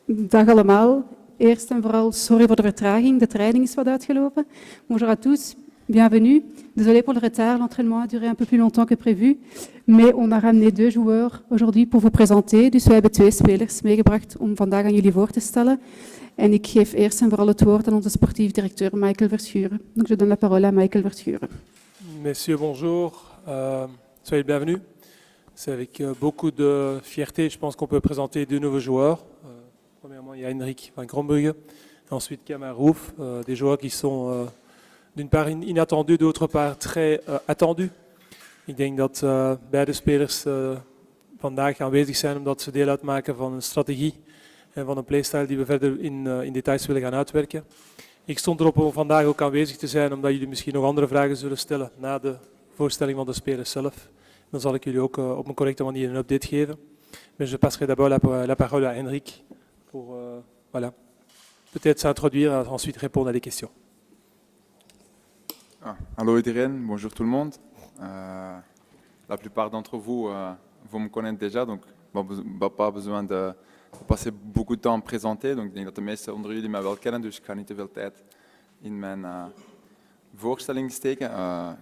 Dag allemaal. Eerst en vooral, sorry voor de vertraging. De training is wat uitgelopen. Bonjour à tous, bienvenue. Désolé pour le retard, l'entraînement a duré un peu plus longtemps que prévu. Mais on a ramené 2 joueurs aujourd'hui pour vous présenter. Dus we hebben 2 spelers meegebracht om vandaag aan jullie voor te stellen. En ik geef eerst en vooral het woord aan onze sportief directeur Michael Verschuren. Donc je donne la parole à Michael Verschuren. Messieurs, bonjour. Soyez le bienvenus. C'est avec beaucoup de fierté, je pense qu'on peut présenter 2 nouveaux joueurs. Premièrement, il y a Henrik van Krombrugge, ensuite Kamar Rouf, des joueurs qui sont d'une part inattendus, d'autre part très attendus. Ik denk dat beide spelers vandaag aanwezig zijn omdat ze deel uitmaken van een strategie en van een playstyle die we verder in details willen gaan uitwerken. Ik stond erop om vandaag ook aanwezig te zijn omdat jullie misschien nog andere vragen zullen stellen na de voorstelling van de spelers zelf. Dan zal ik jullie ook op een correcte manier een update geven. Mais je passerai d'abord la parole à Henrik pour voilà, peut-être s'introduire et ensuite répondre à des questions. Hallo iedereen, bonjour tout le monde. La plupart d'entre vous, vous me connaissent déjà, donc pas besoin de passer beaucoup de temps à me présenter. Donc ik denk dat de meesten onder jullie mij wel kennen, dus ik ga niet te veel tijd in mijn voorstelling steken.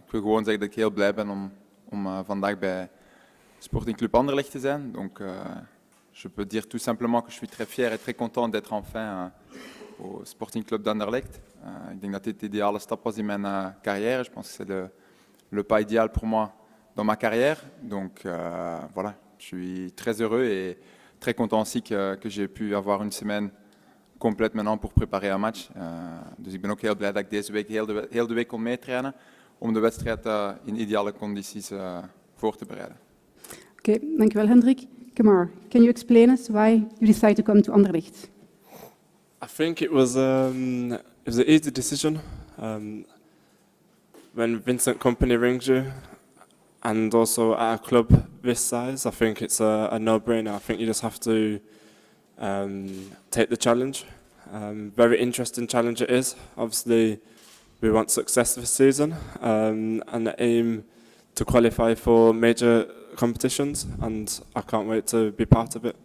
Ik wil gewoon zeggen dat ik heel blij ben om vandaag bij Sporting Club Anderlecht te zijn. Donc je peux dire tout simplement que je suis très fier et très content d'être enfin au Sporting Club d'Anderlecht. Ik denk dat dit de ideale stap was in mijn carrière. Je pense que c'est le pas idéal pour moi dans ma carrière. Donc voilà, je suis très heureux et très content aussi que j'ai pu avoir une semaine complète maintenant pour préparer un match. Dus ik ben ook heel blij dat ik deze week heel de week kon meetrainen om de wedstrijd in ideale condities voor te bereiden. Oké, dankjewel Hendrik. Kamar, can you explain us why you decided to come to Anderlecht? I think it was an easy decision. When Vincent Kompany rings you, and also at a club this size, I think it's a no-brainer. I think you just have to take the challenge. Very interesting challenge it is. Obviously, we want success this season and aim to qualify for major competitions, and I can't wait to be part of it.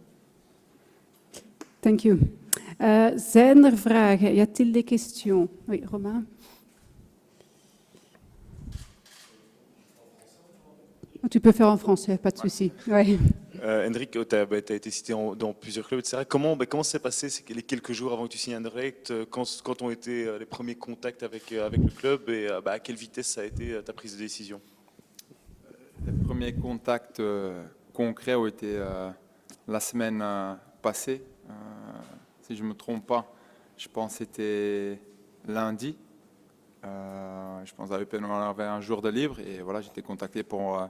Thank you. Zijn er vragen? Y a-t-il des questions? Oui, Romain. Tu peux faire en français, pas de souci. Ouais. Henrik, tu as été cité dans plusieurs clubs, etc. Comment s'est passé les quelques jours avant que tu signes Anderlecht, quand ont été les premiers contacts avec le club et à quelle vitesse ça a été ta prise de décision? Les premiers contacts concrets ont été la semaine passée. Si je ne me trompe pas, je pense que c'était lundi. Je pense à Eupen, on avait un jour de libre et voilà, j'ai été contacté par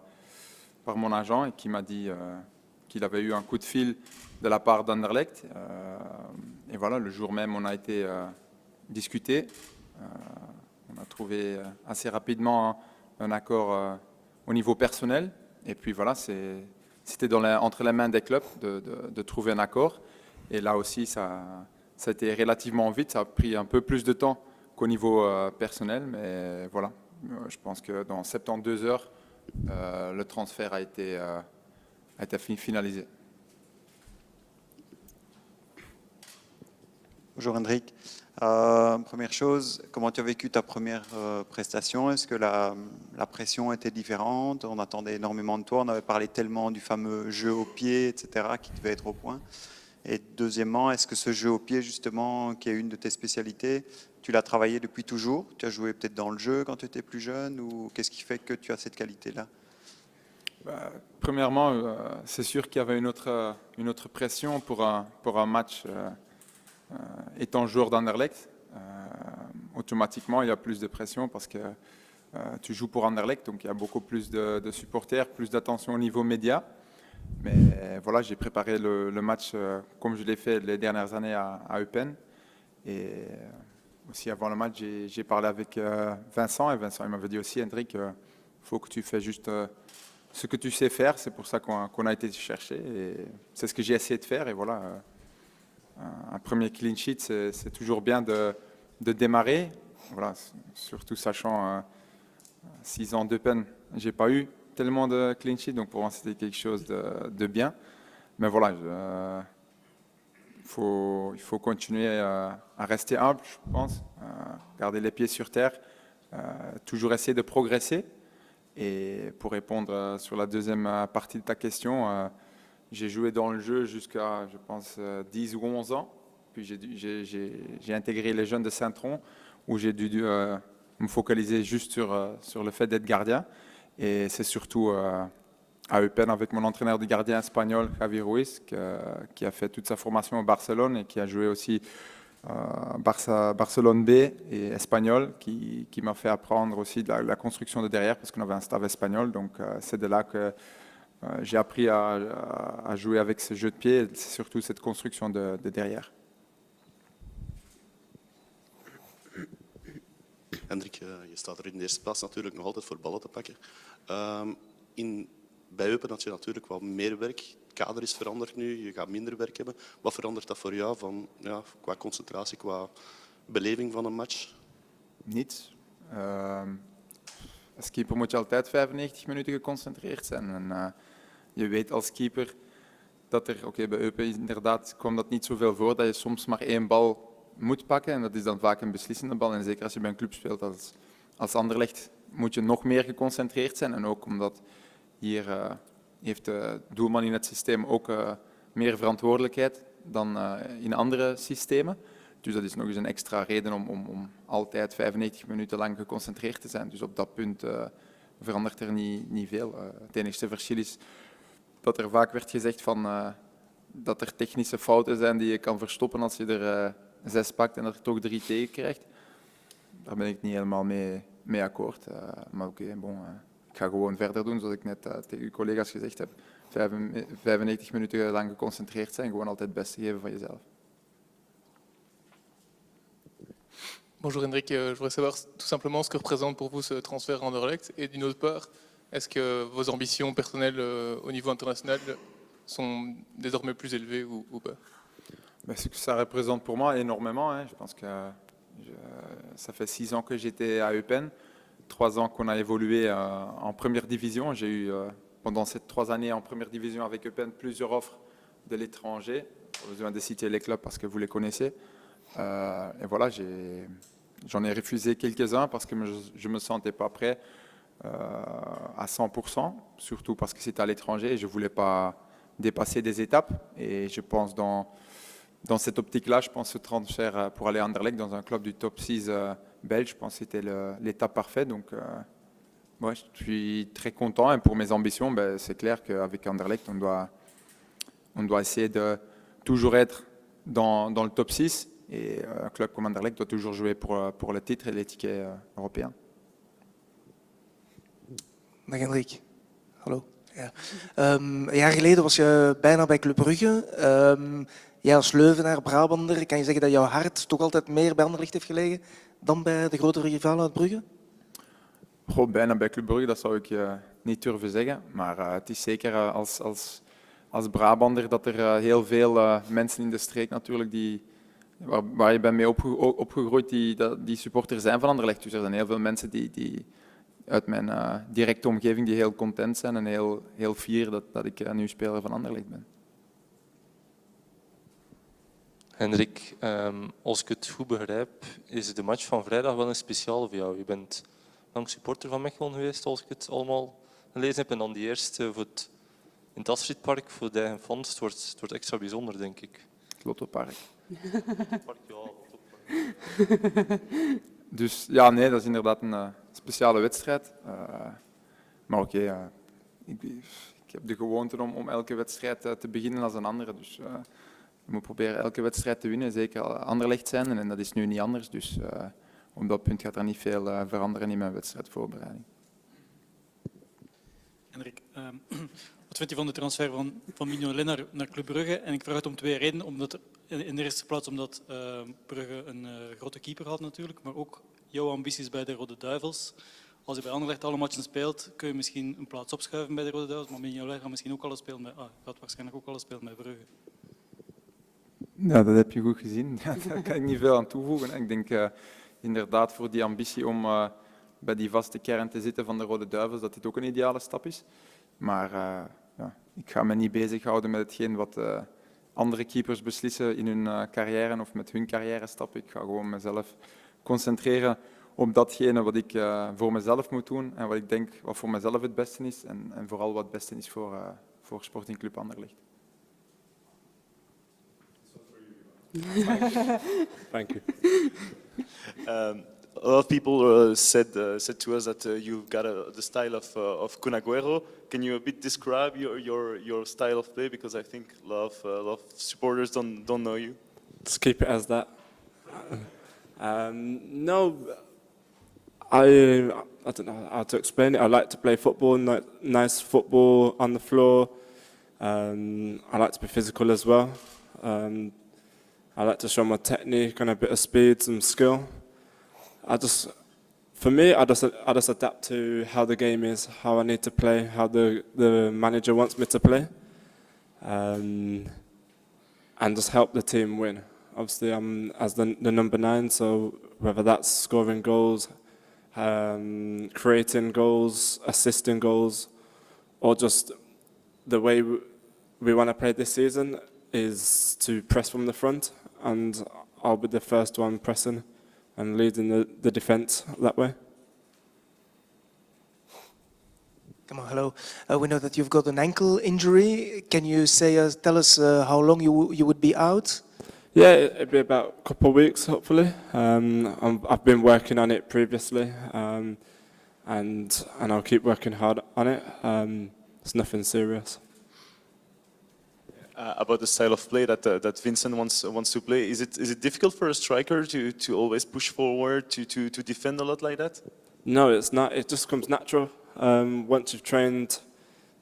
mon agent et qui m'a dit qu'il avait eu un coup de fil de la part d'Anderlecht. Et voilà, le jour même, on a été discuté. On a trouvé assez rapidement un accord au niveau personnel. Et puis voilà, c'était entre les mains des clubs de trouver un accord. Et là aussi, ça a été relativement vite. Ça a pris un peu plus de temps qu'au niveau personnel. Mais voilà, je pense que dans 72 heures, le transfert a été finalisé. Bonjour Hendrik. Première chose, comment tu as vécu ta première prestation? Est-ce que la pression était différente? On attendait énormément de toi, on avait parlé tellement du fameux jeu au pied, etc., qui devait être au point. Et deuxièmement, est-ce que ce jeu au pied, justement, qui est une de tes spécialités, tu l'as travaillé depuis toujours? Tu as joué peut-être dans le jeu quand tu étais plus jeune? Ou qu'est-ce qui fait que tu as cette qualité-là? Premièrement, c'est sûr qu'il y avait une autre pression pour un match étant joueur d'Anderlecht. Automatiquement, il y a plus de pression parce que tu joues pour Anderlecht, donc il y a beaucoup plus de supporters, plus d'attention au niveau média. Mais voilà, j'ai préparé le match comme je l'ai fait les dernières années à Eupen. Et aussi avant le match, j'ai parlé avec Vincent. Et Vincent il m'avait dit aussi, Hendrik, il faut que tu fasses juste ce que tu sais faire. C'est pour ça qu'on a été chercher. Et c'est ce que j'ai essayé de faire. Et voilà, un premier clean sheet, c'est toujours bien de démarrer. Voilà, surtout sachant 6 ans d'Eupen, je n'ai pas eu tellement de clean sheet, donc pour moi c'était quelque chose de bien. Mais voilà, il faut continuer à rester humble, je pense, garder les pieds sur terre, toujours essayer de progresser. Et pour répondre sur la deuxième partie de ta question, j'ai joué dans le jeu jusqu'à, je pense, 10 ou 11 ans. Puis j'ai intégré les jeunes de Saint-Tron, où j'ai dû me focaliser juste sur le fait d'être gardien. Et c'est surtout à Eupen avec mon entraîneur de gardien espagnol, Javi Ruiz, qui a fait toute sa formation au Barcelone et qui a joué aussi Barcelone B et espagnol, qui m'a fait apprendre aussi de la construction de derrière, parce qu'on avait un staff espagnol. Donc c'est de là que j'ai appris à jouer avec ce jeu de pied, c'est surtout cette construction de derrière. Hendrik, je staat er in de eerste plaats natuurlijk nog altijd voor ballen te pakken. Bij Eupen had je natuurlijk wel meer werk. Het kader is veranderd nu, je gaat minder werk hebben. Wat verandert dat voor jou qua concentratie, qua beleving van een match? Niets. Als keeper moet je altijd 95 minuten geconcentreerd zijn. En je weet als keeper dat bij Eupen inderdaad kwam dat niet zoveel voor, dat je soms maar 1 bal moet pakken. En dat is dan vaak een beslissende bal. En zeker als je bij een club speelt als Anderlecht, moet je nog meer geconcentreerd zijn. En ook omdat hier heeft de doelman in het systeem ook meer verantwoordelijkheid dan in andere systemen. Dus dat is nog eens een extra reden om altijd 95 minuten lang geconcentreerd te zijn. Dus op dat punt verandert er niet veel. Het enige verschil is dat er vaak werd gezegd dat er technische fouten zijn die je kan verstoppen als je er 6 pakt en dat je toch 3 tegen krijgt. Daar ben ik niet helemaal mee akkoord. Maar oké, ik ga gewoon verder doen, zoals ik net tegen uw collega's gezegd heb. 95 minuten lang geconcentreerd zijn, gewoon altijd het beste geven van jezelf. Bonjour Hendrik, je voudrais savoir tout simplement ce que représente pour vous ce transfert à Anderlecht et d'une autre part, est-ce que vos ambitions personnelles au niveau international sont désormais plus élevées ou pas? Ce que ça représente pour moi énormément, je pense que ça fait 6 ans que j'étais à Eupen, 3 ans qu'on a évolué en première division. J'ai eu pendant ces 3 années en première division avec Eupen plusieurs offres de l'étranger. Pas besoin de citer les clubs parce que vous les connaissez. Et voilà, j'en ai refusé quelques-uns parce que je ne me sentais pas prêt à 100%, surtout parce que c'était à l'étranger et je ne voulais pas dépasser des étapes. Et je pense dans cette optique-là, je pense que ce transfert pour aller à Anderlecht dans un club du top 6 belge, je pense que c'était l'étape parfaite. Donc, je suis très content. Et pour mes ambitions, c'est clair qu'avec Anderlecht, on doit essayer de toujours être dans le top 6. Et un club comme Anderlecht doit toujours jouer pour le titre et les tickets européens. Dag Hendrik. Hallo. Ja. Een jaar geleden was je bijna bij Club Brugge. Jij als Leuvenaar, Brabander, kan je zeggen dat jouw hart toch altijd meer bij Anderlecht heeft gelegen dan bij de grotere rivalen uit Brugge? Bijna bij Club Brugge, dat zou ik niet durven zeggen. Maar het is zeker als Brabander dat er heel veel mensen in de streek natuurlijk waar je bent mee opgegroeid die supporter zijn van Anderlecht. Dus er zijn heel veel mensen die uit mijn directe omgeving die heel content zijn en heel fier dat ik nu speler van Anderlecht ben. Hendrik, als ik het goed begrijp, is de match van vrijdag wel een speciale voor jou. Je bent lang supporter van Mechelen geweest, als ik het allemaal gelezen heb. En dan die eerste in het Astridpark voor de eigen fans. Het wordt extra bijzonder, denk ik. Het Lottopark. Ja, Dus ja, nee, dat is inderdaad een speciale wedstrijd. Maar oké, ik heb de gewoonte om elke wedstrijd te beginnen als een andere. Dus je moet proberen elke wedstrijd te winnen, zeker Anderlecht zijn. En dat is nu niet anders. Dus op dat punt gaat er niet veel veranderen in mijn wedstrijdvoorbereiding. Hendrik, wat vind je van de transfer van Mignolet naar Club Brugge? En ik vraag het om 2 redenen. In de eerste plaats omdat Brugge een grote keeper had natuurlijk, maar ook jouw ambities bij de Rode Duivels. Als je bij Anderlecht alle matchen speelt, kun je misschien een plaats opschuiven bij de Rode Duivels, maar Mignolet gaat misschien ook alles spelen gaat waarschijnlijk ook alles spelen bij Brugge. Ja, dat heb je goed gezien. Daar kan ik niet veel aan toevoegen. Ik denk inderdaad voor die ambitie om bij die vaste kern te zitten van de Rode Duivels, dat dit ook een ideale stap is. Maar ik ga me niet bezighouden met hetgeen wat andere keepers beslissen in hun carrière of met hun carrière stap. Ik ga gewoon mezelf concentreren op datgene wat ik voor mezelf moet doen en wat ik denk wat voor mezelf het beste is en vooral wat het beste is voor Sporting Club Anderlecht. Thank you. A lot of people said to us that you've got the style of Kun Aguero. Can you a bit describe your style of play? Because I think a lot of supporters don't know you. Just keep it as that. No, I don't know how to explain it. I like to play football, nice football on the floor. I like to be physical as well. I like to show my technique and a bit of speed, some skill. I just adapt to how the game is, how I need to play, how the manager wants me to play, and just help the team win. Obviously, I'm as the number 9, so whether that's scoring goals, creating goals, assisting goals, or just the way we want to play this season is to press from the front, and I'll be the first one pressing and leading the defence that way. Come on, hello. We know that you've got an ankle injury. Can you tell us how long you would be out? Yeah, it'd be about a couple of weeks, hopefully. I've been working on it previously, and I'll keep working hard on it. It's nothing serious. About the style of play that Vincent wants to play, is it difficult for a striker to always push forward, to defend a lot like that? No, it's not. It just comes natural. Once you've trained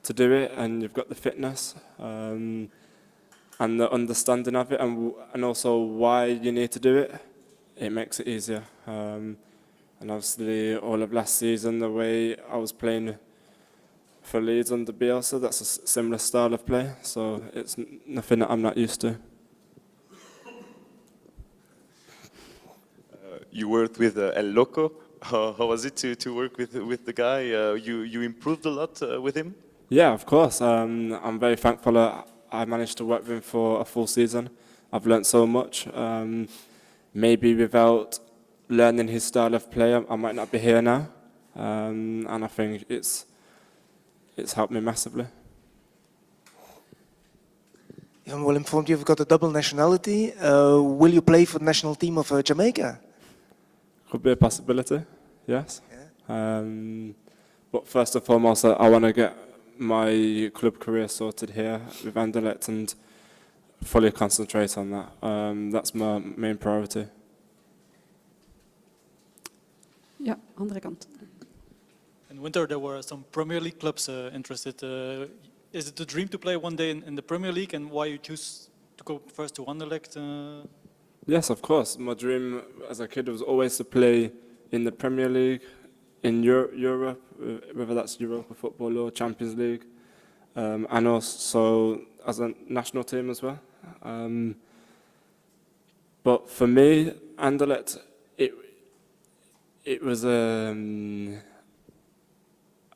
to do it and you've got the fitness and the understanding of it and also why you need to do it, it makes it easier. And obviously all of last season, the way I was playing for Leeds under Bielsa, that's a similar style of play, so it's nothing that I'm not used to. You worked with El Loco. How was it to work with the guy? You improved a lot with him? Yeah, of course. I'm very thankful I managed to work with him for a full season. I've learnt so much. Maybe without learning his style of play, I might not be here now. And I think it's helped me massively. I'm well informed you've got a double nationality. Will you play for the national team of Jamaica? Could be a possibility, yes. Yeah. But first and foremost, I want to get my club career sorted here with Anderlecht and fully concentrate on that. That's my main priority. Ja, andere kant. In winter, there were some Premier League clubs interested. Is it a dream to play one day in the Premier League, and why you choose to go first to Anderlecht? Yes, of course. My dream as a kid was always to play in the Premier League, in Europe, whether that's Europa Football or Champions League, and also as a national team as well. But for me, Anderlecht, it was a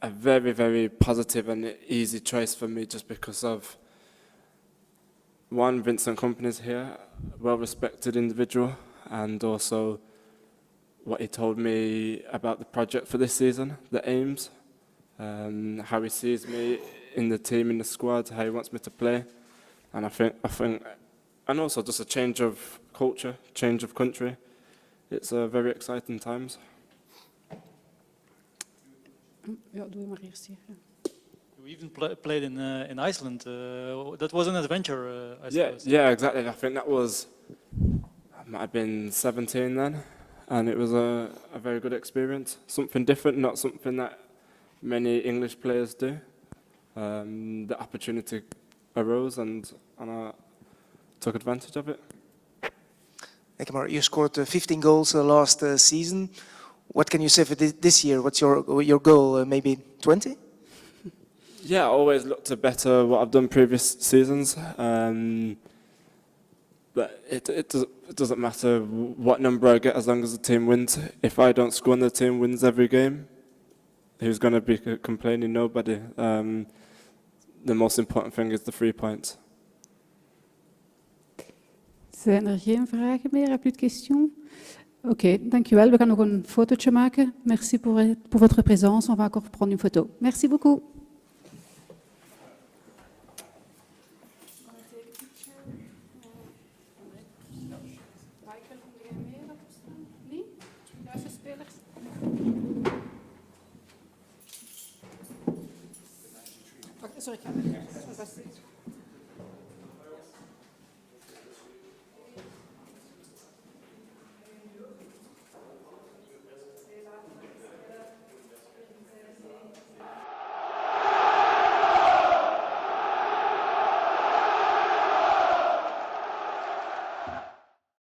very, very positive and easy choice for me just because of, one, Vincent Kompany's here, well-respected individual, and also what he told me about the project for this season, the aims, how he sees me in the team, in the squad, how he wants me to play, and I think, and also just a change of culture, change of country. It's very exciting times. Ja, doe maar eerst hier. Ja. You even played in Iceland. That was an adventure, I suppose. Yeah, exactly. I think I might have been 17 then, and it was a very good experience. Something different, not something that many English players do. The opportunity arose, and I took advantage of it. You scored 15 goals last season. What can you say for this year? What's your goal? Maybe 20? Yeah, I always look to better what I've done previous seasons. But it doesn't matter what number I get as long as the team wins. If I don't score and the team wins every game, who's going to be complaining? Nobody. The most important thing is the 3 points. Zijn er geen vragen meer? Heb je de questions? Oké, dankjewel. We gaan nog een fotootje maken. Merci pour votre présence. On va encore prendre une photo. Merci beaucoup. Sorry, ik ga even passer.